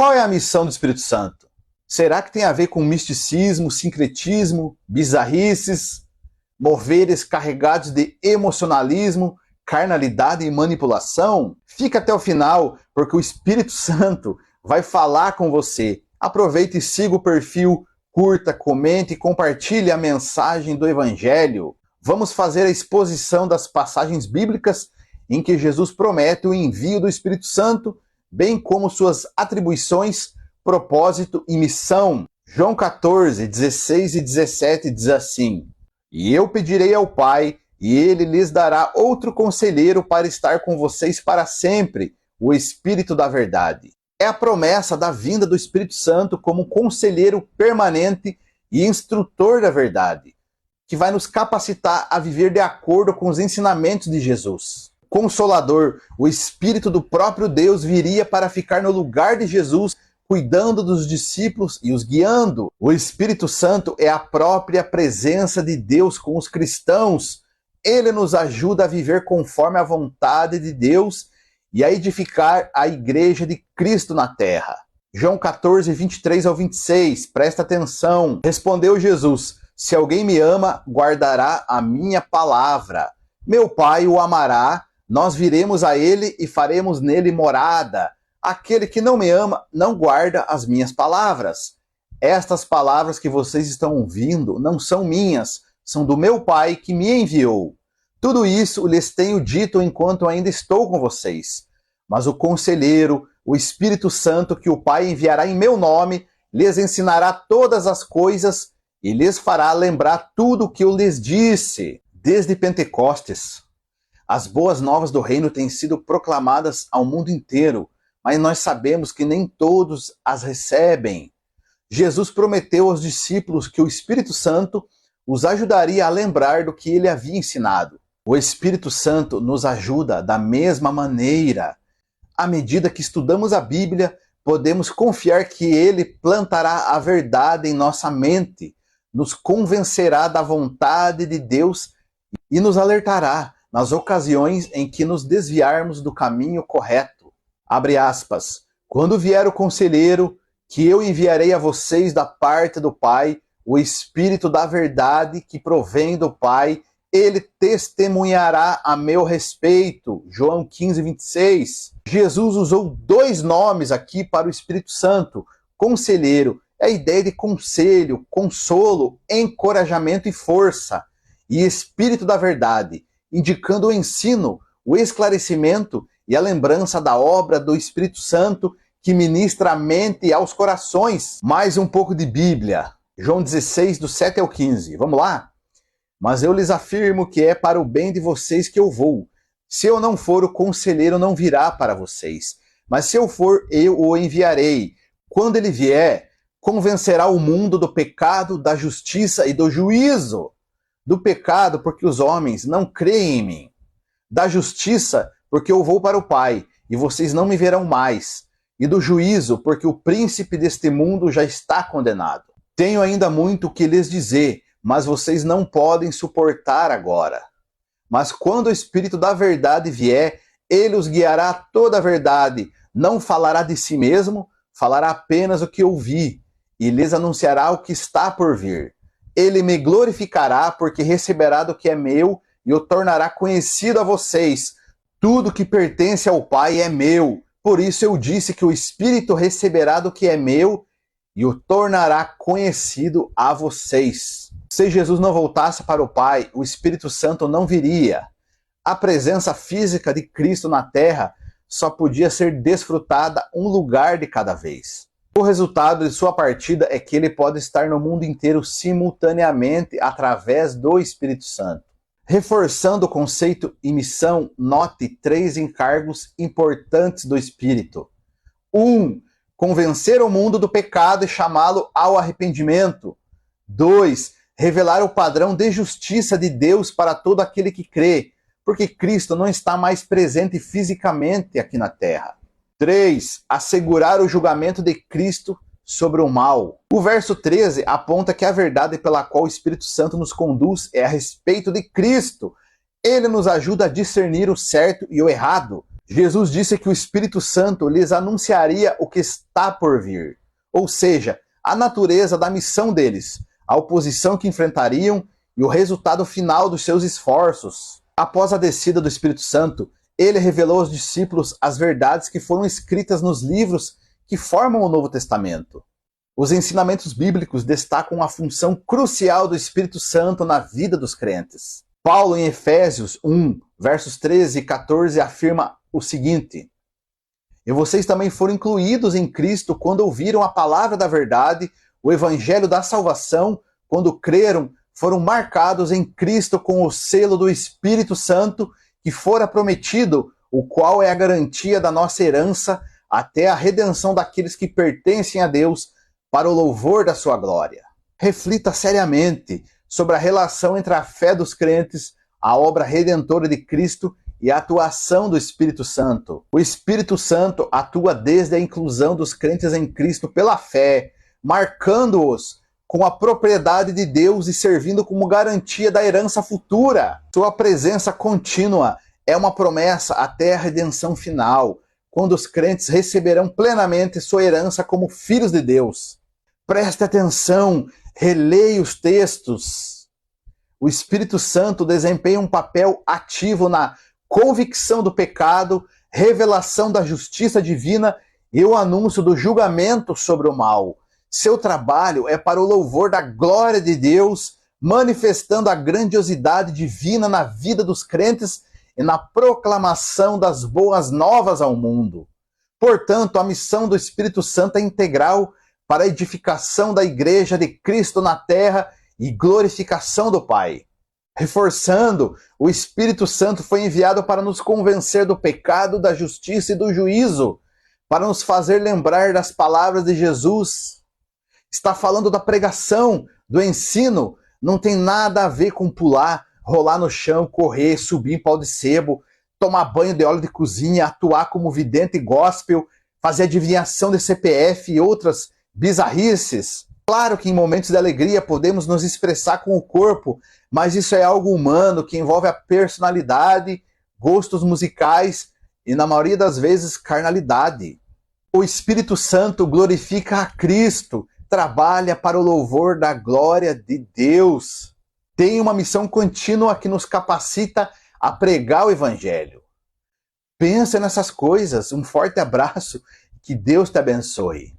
Qual é a missão do Espírito Santo? Será que tem a ver com misticismo, sincretismo, bizarrices, moveres carregados de emocionalismo, carnalidade e manipulação? Fica até o final, porque o Espírito Santo vai falar com você. Aproveite e siga o perfil, curta, comente e compartilhe a mensagem do Evangelho. Vamos fazer a exposição das passagens bíblicas em que Jesus promete o envio do Espírito Santo, bem como suas atribuições, propósito e missão. João 14, 16 e 17 diz assim: E eu pedirei ao Pai, e ele lhes dará outro conselheiro para estar com vocês para sempre, o Espírito da Verdade. É a promessa da vinda do Espírito Santo como conselheiro permanente e instrutor da verdade, que vai nos capacitar a viver de acordo com os ensinamentos de Jesus. Consolador, o Espírito do próprio Deus viria para ficar no lugar de Jesus, cuidando dos discípulos e os guiando. O Espírito Santo é a própria presença de Deus com os cristãos. Ele nos ajuda a viver conforme a vontade de Deus e a edificar a igreja de Cristo na terra. João 14, 23 ao 26, presta atenção. Respondeu Jesus: Se alguém me ama, guardará a minha palavra. Meu Pai o amará, nós viremos a ele e faremos nele morada. Aquele que não me ama, não guarda as minhas palavras. Estas palavras que vocês estão ouvindo não são minhas, são do meu Pai que me enviou. Tudo isso lhes tenho dito enquanto ainda estou com vocês. Mas o Conselheiro, o Espírito Santo, que o Pai enviará em meu nome, lhes ensinará todas as coisas e lhes fará lembrar tudo o que eu lhes disse. Desde Pentecostes, as boas novas do reino têm sido proclamadas ao mundo inteiro, mas nós sabemos que nem todos as recebem. Jesus prometeu aos discípulos que o Espírito Santo os ajudaria a lembrar do que ele havia ensinado. O Espírito Santo nos ajuda da mesma maneira. À medida que estudamos a Bíblia, podemos confiar que ele plantará a verdade em nossa mente, nos convencerá da vontade de Deus e nos alertará nas ocasiões em que nos desviarmos do caminho correto. Abre aspas. Quando vier o Conselheiro, que eu enviarei a vocês da parte do Pai, o Espírito da verdade que provém do Pai, ele testemunhará a meu respeito. João 15, 26. Jesus usou dois nomes aqui para o Espírito Santo. Conselheiro é a ideia de conselho, consolo, encorajamento e força. E Espírito da verdade, indicando o ensino, o esclarecimento e a lembrança da obra do Espírito Santo que ministra a mente e aos corações. Mais um pouco de Bíblia. João 16, do 7 ao 15. Vamos lá? Mas eu lhes afirmo que é para o bem de vocês que eu vou. Se eu não for, o Conselheiro não virá para vocês. Mas se eu for, eu o enviarei. Quando ele vier, convencerá o mundo do pecado, da justiça e do juízo. Do pecado, porque os homens não creem em mim. Da justiça, porque eu vou para o Pai, e vocês não me verão mais. E do juízo, porque o príncipe deste mundo já está condenado. Tenho ainda muito o que lhes dizer, mas vocês não podem suportar agora. Mas quando o Espírito da verdade vier, ele os guiará a toda a verdade. Não falará de si mesmo, falará apenas o que ouvi, e lhes anunciará o que está por vir. Ele me glorificará, porque receberá do que é meu e o tornará conhecido a vocês. Tudo que pertence ao Pai é meu. Por isso eu disse que o Espírito receberá do que é meu e o tornará conhecido a vocês. Se Jesus não voltasse para o Pai, o Espírito Santo não viria. A presença física de Cristo na terra só podia ser desfrutada um lugar de cada vez. O resultado de sua partida é que ele pode estar no mundo inteiro simultaneamente através do Espírito Santo. Reforçando o conceito e missão, note 3 encargos importantes do Espírito. 1. Convencer o mundo do pecado e chamá-lo ao arrependimento. 2. Revelar o padrão de justiça de Deus para todo aquele que crê, porque Cristo não está mais presente fisicamente aqui na terra. 3. Assegurar o julgamento de Cristo sobre o mal. O verso 13 aponta que a verdade pela qual o Espírito Santo nos conduz é a respeito de Cristo. Ele nos ajuda a discernir o certo e o errado. Jesus disse que o Espírito Santo lhes anunciaria o que está por vir, ou seja, a natureza da missão deles, a oposição que enfrentariam e o resultado final dos seus esforços. Após a descida do Espírito Santo, ele revelou aos discípulos as verdades que foram escritas nos livros que formam o Novo Testamento. Os ensinamentos bíblicos destacam a função crucial do Espírito Santo na vida dos crentes. Paulo, em Efésios 1, versos 13 e 14, afirma o seguinte: E vocês também foram incluídos em Cristo quando ouviram a palavra da verdade, o evangelho da salvação, quando creram, foram marcados em Cristo com o selo do Espírito Santo que fora prometido, o qual é a garantia da nossa herança até a redenção daqueles que pertencem a Deus para o louvor da sua glória. Reflita seriamente sobre a relação entre a fé dos crentes, a obra redentora de Cristo e a atuação do Espírito Santo. O Espírito Santo atua desde a inclusão dos crentes em Cristo pela fé, marcando-os com a propriedade de Deus e servindo como garantia da herança futura. Sua presença contínua é uma promessa até a redenção final, quando os crentes receberão plenamente sua herança como filhos de Deus. Preste atenção, releia os textos. O Espírito Santo desempenha um papel ativo na convicção do pecado, revelação da justiça divina e o anúncio do julgamento sobre o mal. Seu trabalho é para o louvor da glória de Deus, manifestando a grandiosidade divina na vida dos crentes e na proclamação das boas novas ao mundo. Portanto, a missão do Espírito Santo é integral para a edificação da Igreja de Cristo na terra e glorificação do Pai. Reforçando, o Espírito Santo foi enviado para nos convencer do pecado, da justiça e do juízo, para nos fazer lembrar das palavras de Jesus. Está falando da pregação, do ensino, não tem nada a ver com pular, rolar no chão, correr, subir em pau de sebo, tomar banho de óleo de cozinha, atuar como vidente gospel, fazer adivinhação de CPF e outras bizarrices. Claro que em momentos de alegria podemos nos expressar com o corpo, mas isso é algo humano que envolve a personalidade, gostos musicais e, na maioria das vezes, carnalidade. O Espírito Santo glorifica a Cristo, trabalha para o louvor da glória de Deus. Tem uma missão contínua que nos capacita a pregar o Evangelho. Pensa nessas coisas. Um forte abraço. Que Deus te abençoe.